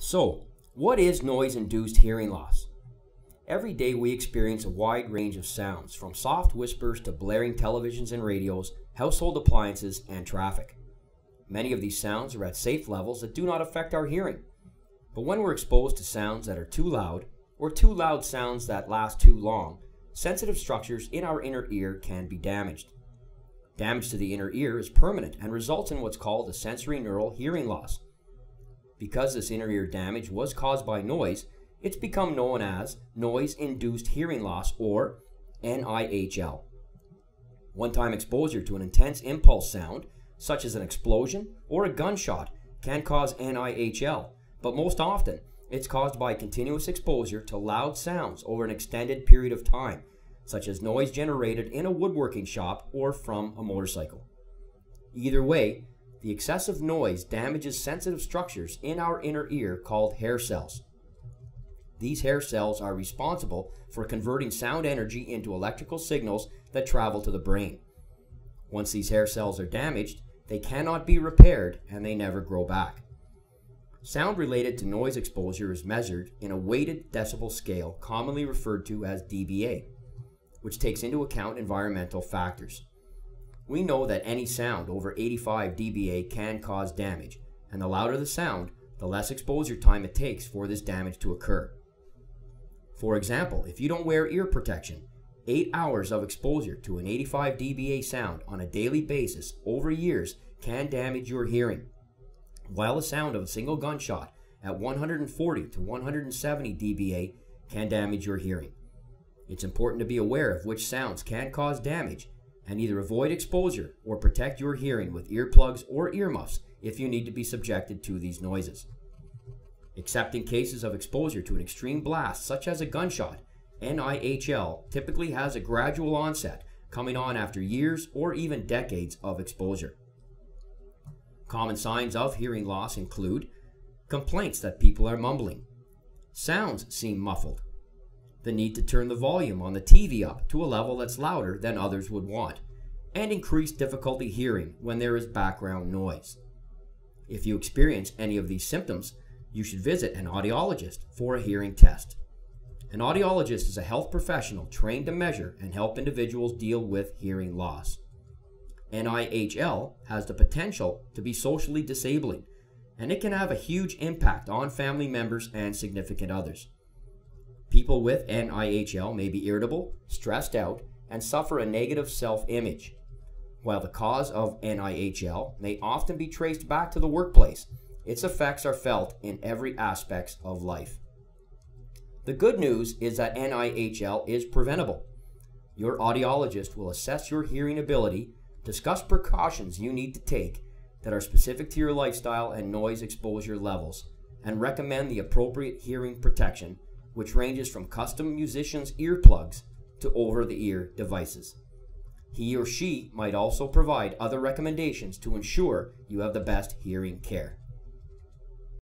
So, what is noise-induced hearing loss? Every day we experience a wide range of sounds, from soft whispers to blaring televisions and radios, household appliances, and traffic. Many of these sounds are at safe levels that do not affect our hearing. But when we're exposed to sounds that are too loud, or too loud sounds that last too long, sensitive structures in our inner ear can be damaged. Damage to the inner ear is permanent and results in what's called a sensory neural hearing loss. Because this inner ear damage was caused by noise, it's become known as Noise-Induced Hearing Loss, or NIHL. One-time exposure to an intense impulse sound, such as an explosion or a gunshot, can cause NIHL, but most often it's caused by continuous exposure to loud sounds over an extended period of time, such as noise generated in a woodworking shop or from a motorcycle. Either way, the excessive noise damages sensitive structures in our inner ear called hair cells. These hair cells are responsible for converting sound energy into electrical signals that travel to the brain. Once these hair cells are damaged, they cannot be repaired and they never grow back. Sound related to noise exposure is measured in a weighted decibel scale commonly referred to as dBA, which takes into account environmental factors. We know that any sound over 85 dBA can cause damage, and the louder the sound, the less exposure time it takes for this damage to occur. For example, if you don't wear ear protection, 8 hours of exposure to an 85 dBA sound on a daily basis over years can damage your hearing, while the sound of a single gunshot at 140 to 170 dBA can damage your hearing. It's important to be aware of which sounds can cause damage and either avoid exposure or protect your hearing with earplugs or earmuffs if you need to be subjected to these noises. Except in cases of exposure to an extreme blast such as a gunshot, NIHL typically has a gradual onset, coming on after years or even decades of exposure. Common signs of hearing loss include complaints that people are mumbling, sounds seem muffled, the need to turn the volume on the TV up to a level that's louder than others would want, and increased difficulty hearing when there is background noise. If you experience any of these symptoms, you should visit an audiologist for a hearing test. An audiologist is a health professional trained to measure and help individuals deal with hearing loss. NIHL has the potential to be socially disabling, and it can have a huge impact on family members and significant others. People with NIHL may be irritable, stressed out, and suffer a negative self-image. While the cause of NIHL may often be traced back to the workplace, its effects are felt in every aspect of life. The good news is that NIHL is preventable. Your audiologist will assess your hearing ability, discuss precautions you need to take that are specific to your lifestyle and noise exposure levels, and recommend the appropriate hearing protection, which ranges from custom musicians' earplugs to over-the-ear devices. He or she might also provide other recommendations to ensure you have the best hearing care.